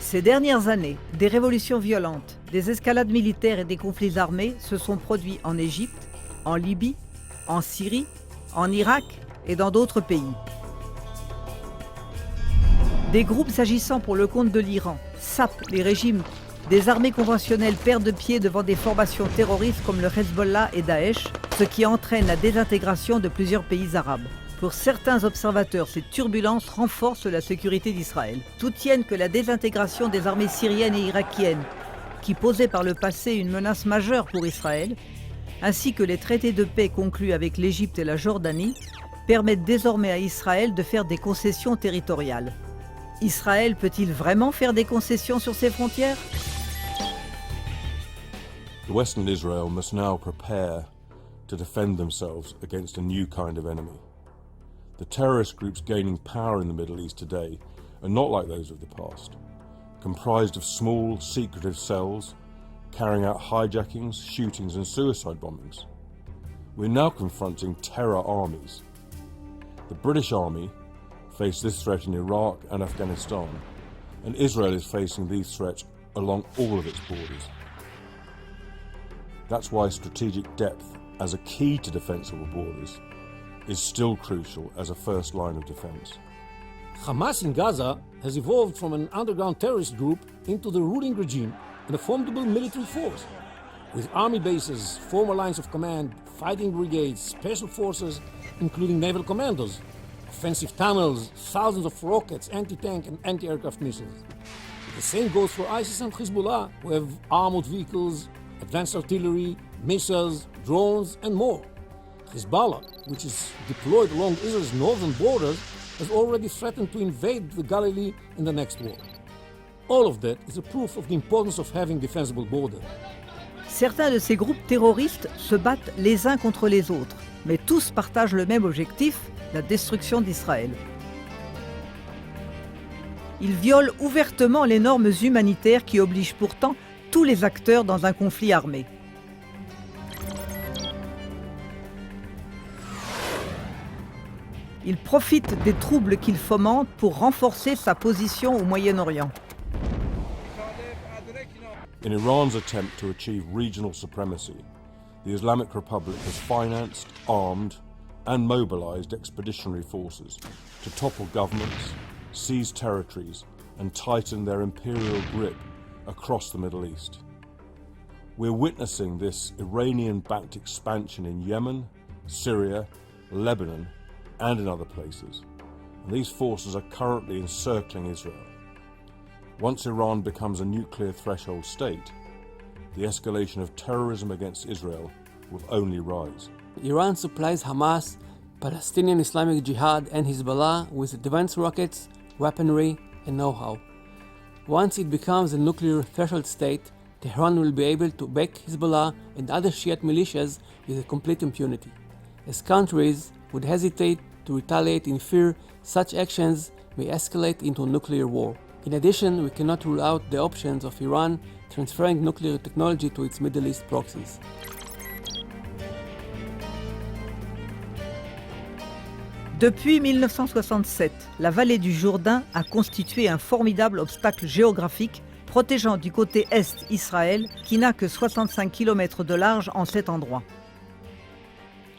Ces dernières années, des révolutions violentes, des escalades militaires et des conflits armés se sont produits en Égypte, en Libye, en Syrie, en Irak et dans d'autres pays. Des groupes agissant pour le compte de l'Iran sapent les régimes des armées conventionnelles perdent de pied devant des formations terroristes comme le Hezbollah et Daesh, ce qui entraîne la désintégration de plusieurs pays arabes. Pour certains observateurs, ces turbulences renforcent la sécurité d'Israël. Tous tiennent que la désintégration des armées syriennes et irakiennes, qui posaient par le passé une menace majeure pour Israël, ainsi que les traités de paix conclus avec l'Égypte et la Jordanie, permettent désormais à Israël de faire des concessions territoriales. Israël peut-il vraiment faire des concessions sur ses frontières? The Western Israel must now prepare to defend themselves against a new kind of enemy. The terrorist groups gaining power in the Middle East today are not like those of the past, comprised of small, secretive cells carrying out hijackings, shootings and suicide bombings. We're now confronting terror armies. The British Army faced this threat in Iraq and Afghanistan, and Israel is facing these threats along all of its borders. That's why strategic depth as a key to defence of our borders is still crucial as a first line of defence. Hamas in Gaza has evolved from an underground terrorist group into the ruling regime and a formidable military force. With army bases, former lines of command, fighting brigades, special forces, including naval commandos, offensive tunnels, thousands of rockets, anti-tank and anti-aircraft missiles. The same goes for ISIS and Hezbollah, who have armored vehicles, advanced artillery, missiles, drones, and more. Hezbollah, which is deployed along Israel's northern borders, has already threatened to invade the Galilee in the next war. All of that is a proof of the importance of having defensible borders. Certains de ces groupes terroristes se battent les uns contre les autres, mais tous partagent le même objectif, la destruction d'Israël. Ils violent ouvertement les normes humanitaires qui obligent pourtant tous les acteurs dans un conflit armé. Il profite des troubles qu'il fomente pour renforcer sa position au Moyen-Orient. In Iran's attempt to achieve regional supremacy, the Islamic Republic has financed, armed, and mobilized expeditionary forces to topple governments, seize territories, and tighten their imperial grip across the Middle East. We're witnessing this Iranian-backed expansion in Yemen, Syria, Lebanon, and in other places. And these forces are currently encircling Israel. Once Iran becomes a nuclear threshold state, the escalation of terrorism against Israel will only rise. Iran supplies Hamas, Palestinian Islamic Jihad, and Hezbollah with advanced rockets, weaponry, and know-how. Once it becomes a nuclear threshold state, Tehran will be able to back Hezbollah and other Shiite militias with a complete impunity, as countries would hesitate to retaliate in fear such actions may escalate into a nuclear war. In addition, we cannot rule out the options of Iran transferring nuclear technology to its Middle East proxies. Depuis 1967, la vallée du Jourdain a constitué un formidable obstacle géographique protégeant du côté est Israël qui n'a que 65 km de large en cet endroit.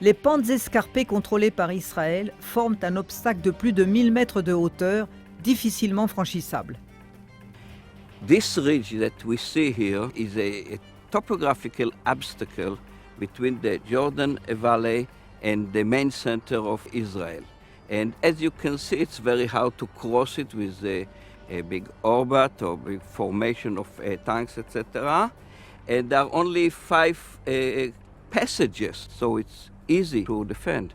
Les pentes escarpées contrôlées par Israël forment un obstacle de plus de 1000 mètres de hauteur, difficilement franchissable. This ridge that we see here is a topographical obstacle between the Jordan Valley and the main center of Israel. And as you can see, it's very hard to cross it with a big orbit or big formation of tanks, etc. And there are only 5 passages, so it's easy to defend.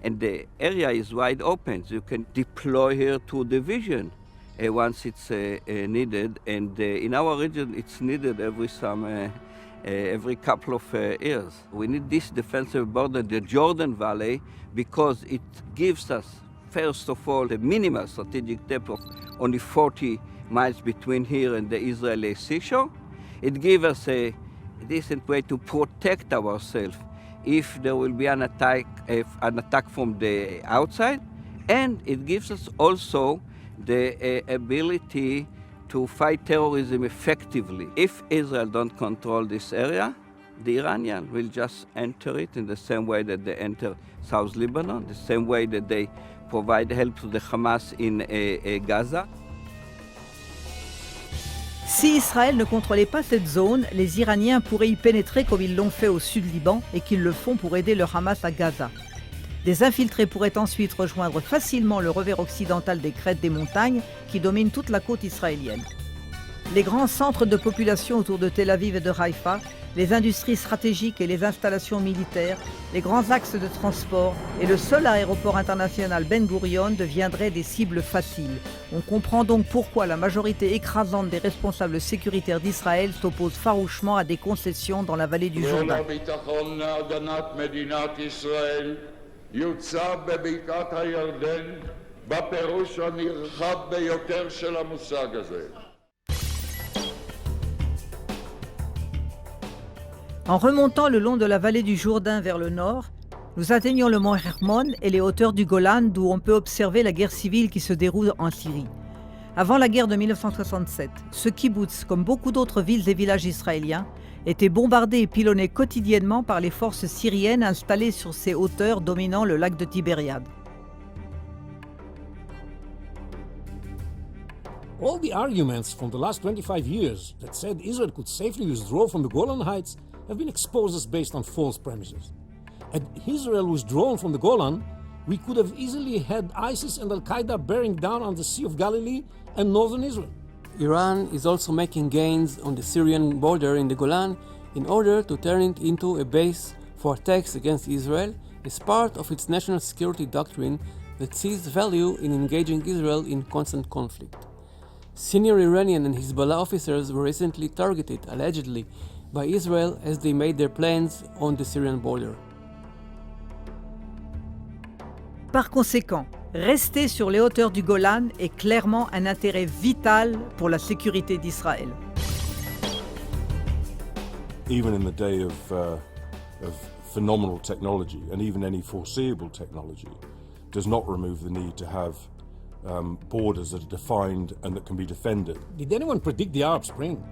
And the area is wide open, so you can deploy here 2 divisions once it's needed. And in our region, it's needed every couple of years. We need this defensive border, the Jordan Valley, because it gives us, first of all, the minimal strategic depth of only 40 miles between here and the Israeli seashore. It gives us a decent way to protect ourselves if there will be an attack from the outside, and it gives us also the ability to fight terrorism effectively. If Israel don't control this area, the Iranians will just enter it in the same way that they enter South Lebanon, the same way that they provide help to the Hamas in Gaza. Si Israël ne contrôlait pas cette zone, les Iraniens pourraient y pénétrer comme ils l'ont fait au sud Liban et qu'ils le font pour aider le Hamas à Gaza. Des infiltrés pourraient ensuite rejoindre facilement le revers occidental des crêtes des montagnes qui dominent toute la côte israélienne. Les grands centres de population autour de Tel Aviv et de Haïfa, les industries stratégiques et les installations militaires, les grands axes de transport et le seul aéroport international Ben Gurion deviendraient des cibles faciles. On comprend donc pourquoi la majorité écrasante des responsables sécuritaires d'Israël s'oppose farouchement à des concessions dans la vallée du Jourdain. En remontant le long de la vallée du Jourdain vers le nord, nous atteignons le mont Hermon et les hauteurs du Golan d'où on peut observer la guerre civile qui se déroule en Syrie. Avant la guerre de 1967, ce kibbutz, comme beaucoup d'autres villes et villages israéliens, était bombardé et pilonné quotidiennement par les forces syriennes installées sur ces hauteurs dominant le lac de Tibériade. All the arguments from the last 25 years that said Israel could safely withdraw from the Golan Heights have been exposed as based on false premises. Had Israel withdrawn from the Golan, we could have easily had ISIS and Al-Qaeda bearing down on the Sea of Galilee and northern Israel. Iran is also making gains on the Syrian border in the Golan in order to turn it into a base for attacks against Israel as part of its national security doctrine that sees value in engaging Israel in constant conflict. Senior Iranian and Hezbollah officers were recently targeted, allegedly, by Israel as they made their plans on the Syrian border. Par conséquent, rester sur les hauteurs du Golan est clairement un intérêt vital pour la sécurité d'Israël. Even in the day of phenomenal technology, and even any foreseeable technology, does not remove the need to have borders that are defined and that can be defended. Did anyone predict the Arab Spring?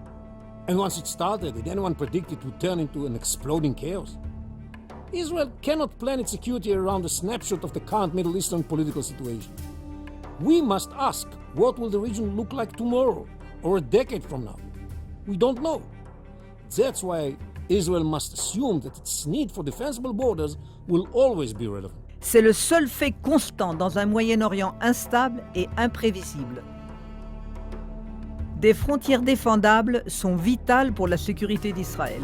And once it started, did anyone predict it would turn into an exploding chaos? Israel cannot plan its security around a snapshot of the current Middle Eastern political situation. We must ask, what will the region look like tomorrow or a decade from now? We don't know. That's why Israel must assume that its need for defensible borders will always be relevant. C'est le seul fait constant dans un Moyen-Orient instable et imprévisible. Des frontières défendables sont vitales pour la sécurité d'Israël.